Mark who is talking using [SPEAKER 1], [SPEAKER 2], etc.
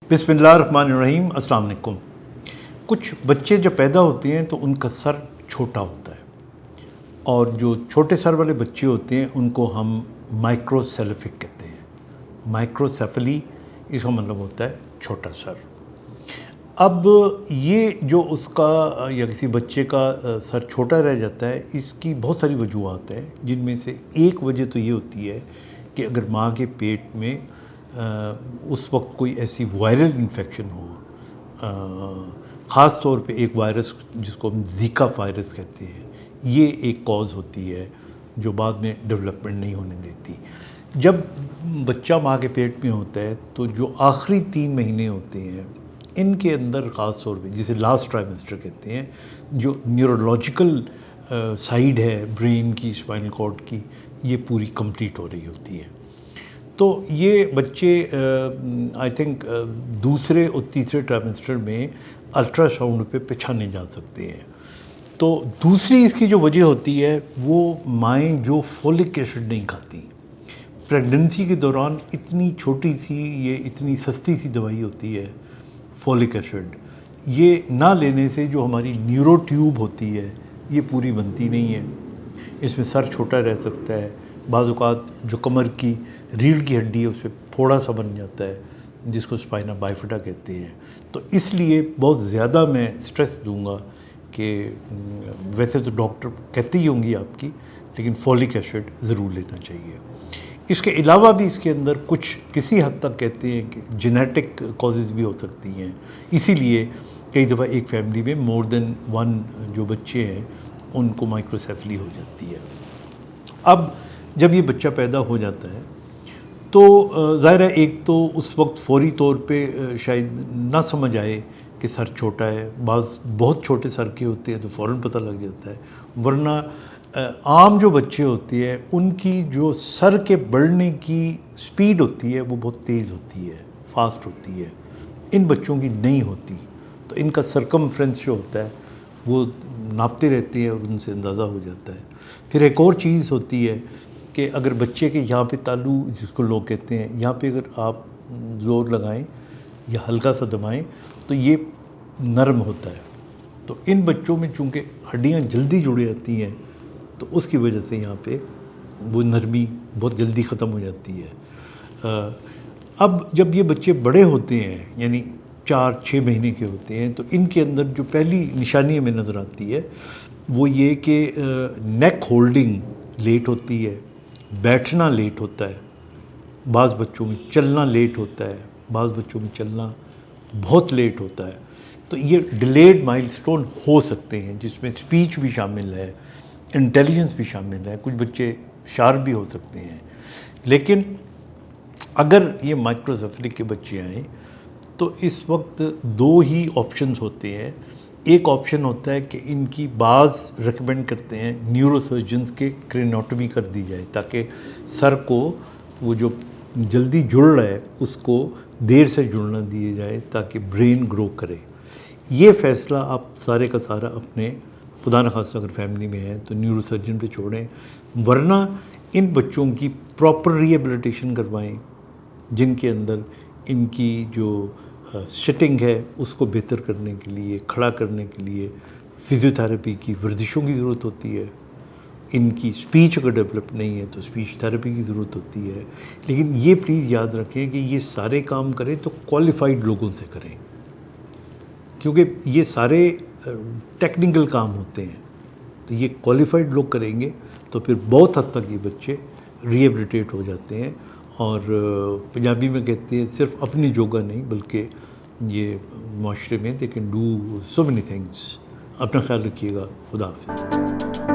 [SPEAKER 1] बिस्मिल्लाहिर्रहमानिर्रहीम। अस्सलाम वालेकुम। कुछ बच्चे जब पैदा होते हैं तो उनका सर छोटा होता है, और जो छोटे सर वाले बच्चे होते हैं उनको हम माइक्रोसेफेलिक कहते हैं। माइक्रोसेफली इसका मतलब होता है छोटा सर। अब ये जो उसका या किसी बच्चे का सर छोटा रह जाता है, इसकी बहुत सारी वजूहत हैं, जिनमें से एक वजह तो ये होती है कि अगर माँ के पेट में उस वक्त कोई ऐसी वायरल इन्फेक्शन हो, ख़ास तौर पे एक वायरस जिसको हम ज़िका वायरस कहते हैं, ये एक कॉज़ होती है जो बाद में डेवलपमेंट नहीं होने देती। जब बच्चा माँ के पेट में होता है तो जो आखिरी 3 महीने होते हैं, इनके अंदर ख़ास तौर पे जिसे लास्ट ट्राइमेस्टर कहते हैं, जो न्यूरोलॉजिकल साइड है ब्रेन की, स्पाइनल कॉर्ड की, ये पूरी कंप्लीट हो रही होती है। तो ये बच्चे आई थिंक दूसरे और तीसरे ट्राइमेस्टर में अल्ट्रासाउंड पे पहचाने जा सकते हैं। तो दूसरी इसकी जो वजह होती है वो माएँ जो फोलिक एसिड नहीं खाती। प्रेगनेंसी के दौरान इतनी छोटी सी, ये इतनी सस्ती सी दवाई होती है फोलिक एसिड, ये ना लेने से जो हमारी न्यूरो ट्यूब होती है ये पूरी बनती नहीं है। इसमें सर छोटा रह सकता है, बाज़ औक़ात जो कमर की रीढ़ की हड्डी है उस पर फोड़ा सा बन जाता है, जिसको स्पाइना बाइफिडा कहते हैं। तो इसलिए बहुत ज़्यादा मैं स्ट्रेस दूंगा कि वैसे तो डॉक्टर कहती ही होंगी आपकी, लेकिन फोलिक एसिड ज़रूर लेना चाहिए। इसके अलावा भी इसके अंदर कुछ किसी हद तक कहते हैं कि जेनेटिक कॉजेज़ भी हो सकती हैं, इसीलिए कई दफ़ा एक फैमिली में मोर देन 1 जो बच्चे हैं उनको माइक्रोसेफली हो जाती है। अब जब ये बच्चा पैदा हो जाता है तो ज़ाहिर है एक तो उस वक्त फौरी तौर पे शायद ना समझ आए कि सर छोटा है, बहुत छोटे सर के होते हैं तो फ़ौरन पता लग जाता है, वरना आम जो बच्चे होते हैं उनकी जो सर के बढ़ने की स्पीड होती है वो बहुत तेज़ होती है, फास्ट होती है। इन बच्चों की नहीं होती, तो इनका सरकमफ्रेंस जो होता है वो नापते रहते हैं और उनसे अंदाज़ा हो जाता है। फिर एक और चीज़ होती है कि अगर बच्चे के यहाँ पे तालू जिसको लोग कहते हैं, यहाँ पे अगर आप ज़ोर लगाएं या हल्का सा दबाएं तो ये नरम होता है। तो इन बच्चों में चूँकि हड्डियाँ जल्दी जुड़ जाती हैं तो उसकी वजह से यहाँ पे वो नरमी बहुत जल्दी ख़त्म हो जाती है। अब जब ये बच्चे बड़े होते हैं, यानी 4-6 महीने के होते हैं, तो इनके अंदर जो पहली निशानी हमें नज़र आती है वो ये कि नेक होल्डिंग लेट होती है, बैठना लेट होता है, बाज़ बच्चों में चलना लेट होता है, बाज़ बच्चों में चलना बहुत लेट होता है। तो ये डिलेड माइलस्टोन हो सकते हैं, जिसमें स्पीच भी शामिल है, इंटेलिजेंस भी शामिल है, कुछ बच्चे शार्प भी हो सकते हैं। लेकिन अगर ये माइक्रोसेफेलिक के बच्चे आएँ तो इस वक्त 2 ही ऑप्शंस होते हैं। एक ऑप्शन होता है कि इनकी बाज़ रेकमेंड करते हैं न्यूरोसर्जन्स के क्रेनियोटॉमी कर दी जाए, ताकि सर को वो जो जल्दी जुड़ रहा है उसको देर से जुड़ना दिया जाए ताकि ब्रेन ग्रो करे। ये फ़ैसला आप सारे का सारा अपने, खुदा न खास्ता अगर फैमिली में है तो न्यूरोसर्जन पे छोड़ें, वरना इन बच्चों की प्रॉपर रिहेबिलिटेशन करवाएं, जिनके अंदर इनकी जो सिटिंग है उसको बेहतर करने के लिए, खड़ा करने के लिए फ़िज़ियोथेरेपी की वर्जिशों की ज़रूरत होती है। इनकी स्पीच अगर डेवलप नहीं है तो स्पीच थेरेपी की ज़रूरत होती है। लेकिन ये प्लीज़ याद रखें कि ये सारे काम करें तो क्वालिफाइड लोगों से करें, क्योंकि ये सारे टेक्निकल काम होते हैं। तो ये क्वालिफाइड लोग करेंगे तो फिर बहुत हद तक ये बच्चे रिहेबिलिटेट हो जाते हैं। और पंजाबी में कहते हैं सिर्फ अपनी जोगा नहीं बल्कि ये माशरे में they can do so many things. अपना ख्याल रखिएगा। खुदा हाफ़िज़।